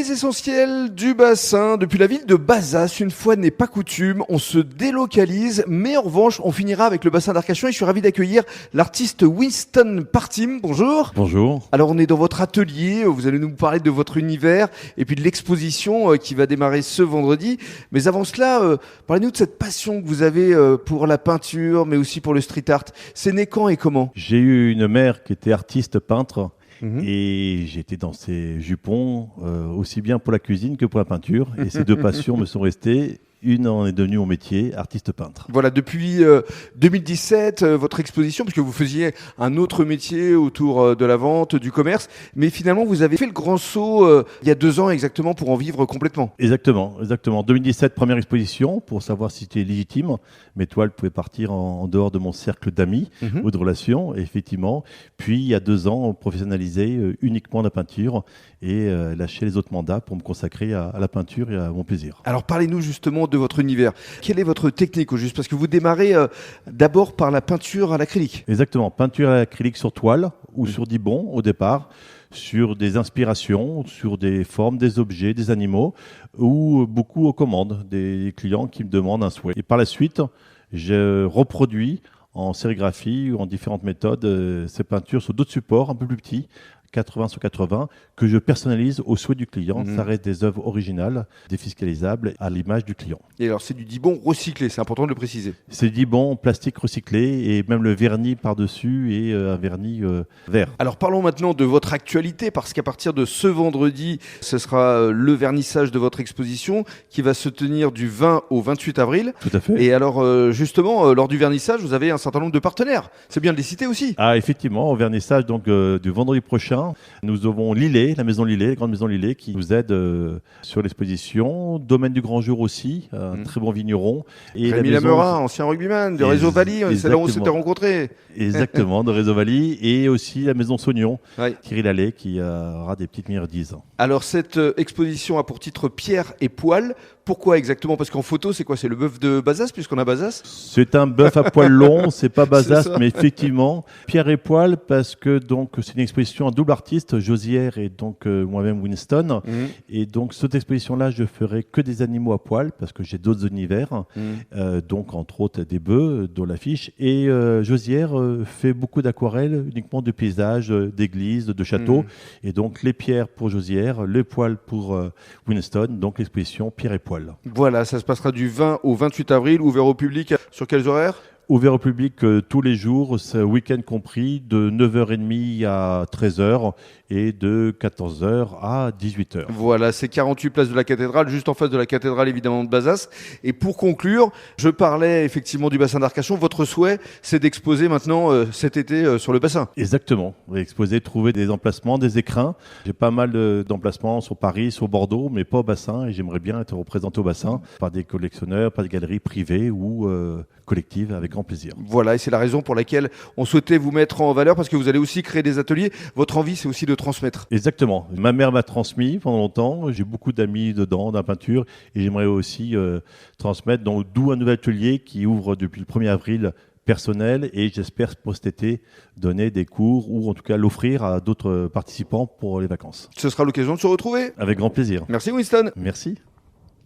Les essentiels du bassin. Depuis la ville de Bazas, une fois n'est pas coutume, on se délocalise, mais en revanche, on finira avec le bassin d'Arcachon et je suis ravi d'accueillir l'artiste Winston Partim. Bonjour. Bonjour. Alors on est dans votre atelier, vous allez nous parler de votre univers et puis de l'exposition qui va démarrer ce vendredi. Mais avant cela, parlez-nous de cette passion que vous avez pour la peinture, mais aussi pour le street art. C'est né quand et comment? J'ai eu une mère qui était artiste peintre. Et j'étais dans ces jupons, aussi bien pour la cuisine que pour la peinture. Et ces deux passions me sont restées. Une en est devenue mon métier, artiste peintre. Voilà, depuis 2017, votre exposition, puisque vous faisiez un autre métier autour de la vente, du commerce, mais finalement vous avez fait le grand saut il y a 2 ans exactement pour en vivre complètement. Exactement. 2017, première exposition, pour savoir si c'était légitime. Mes toiles pouvaient partir en dehors de mon cercle d'amis ou de relations, effectivement. Puis il y a 2 ans, professionnaliser uniquement la peinture et lâcher les autres mandats pour me consacrer à la peinture et à mon plaisir. Alors parlez-nous justement de votre univers. Quelle est votre technique au juste? Parce que vous démarrez d'abord par la peinture à l'acrylique. Exactement, peinture à l'acrylique sur toile ou sur Dibond au départ, sur des inspirations, sur des formes, des objets, des animaux, ou beaucoup aux commandes, des clients qui me demandent un souhait. Et par la suite, je reproduis en sérigraphie ou en différentes méthodes ces peintures sur d'autres supports un peu plus petits, 80 sur 80, que je personnalise au souhait du client. Ça reste des œuvres originales, défiscalisables à l'image du client. Et alors c'est du Dibond recyclé, c'est important de le préciser. C'est du Dibond plastique recyclé et même le vernis par-dessus et un vernis vert. Alors parlons maintenant de votre actualité, parce qu'à partir de ce vendredi, ce sera le vernissage de votre exposition qui va se tenir du 20 au 28 avril. Tout à fait. Et alors justement, lors du vernissage, vous avez un certain nombre de partenaires. C'est bien de les citer aussi. Ah, effectivement, au vernissage donc, du vendredi prochain, nous avons Lillet, la maison Lillet, la grande maison Lillet, qui nous aide sur l'exposition. Domaine du Grand Jour aussi, un très bon vigneron. Et Rémi Lamerin, ancien rugbyman de Réseau Valley, c'est là où on s'était rencontrés. Exactement, de Réseau Valley. Et aussi la maison Saugnon, Ouais. Thierry Lallet, qui aura des petites mirdise. Alors cette exposition a pour titre Pierre et Poil. Pourquoi exactement? Parce qu'en photo, c'est quoi? C'est le bœuf de Bazas, puisqu'on a Bazas? C'est un bœuf à poil long, c'est pas C'est Bazas, ça. mais effectivement, Pierre et Poil, parce que donc c'est une exposition à double artiste, Josière et donc moi-même Winston. Et donc cette exposition-là, je ferai que des animaux à poil, parce que j'ai d'autres univers, donc entre autres des bœufs, dont l'affiche. Et Josière fait beaucoup d'aquarelles, uniquement de paysages, d'églises, de châteaux. Et donc les pierres pour Josière, les poils pour Winston, donc l'exposition Pierre et Poil. Voilà, ça se passera du 20 au 28 avril, ouvert au public. Sur quels horaires? Ouvert au public tous les jours, ce week-end compris, de 9h30 à 13h et de 14h à 18h. Voilà, c'est 48 place de la cathédrale, juste en face de la cathédrale évidemment de Bazas. Et pour conclure, je parlais effectivement du bassin d'Arcachon. Votre souhait, c'est d'exposer maintenant cet été sur le bassin. Exactement. On va exposer, trouver des emplacements, des écrins. J'ai pas mal d'emplacements sur Paris, sur Bordeaux, mais pas au bassin. Et j'aimerais bien être représenté au bassin par des collectionneurs, par des galeries privées ou collectives, avec grand plaisir. Voilà, et c'est la raison pour laquelle on souhaitait vous mettre en valeur, parce que vous allez aussi créer des ateliers. Votre envie, c'est aussi de transmettre. Exactement. Ma mère m'a transmis pendant longtemps. J'ai beaucoup d'amis dedans, dans la peinture. Et j'aimerais aussi transmettre, donc, d'où un nouvel atelier qui ouvre depuis le 1er avril personnel. Et j'espère pour cet été donner des cours ou en tout cas l'offrir à d'autres participants pour les vacances. Ce sera l'occasion de se retrouver. Avec grand plaisir. Merci Winston. Merci.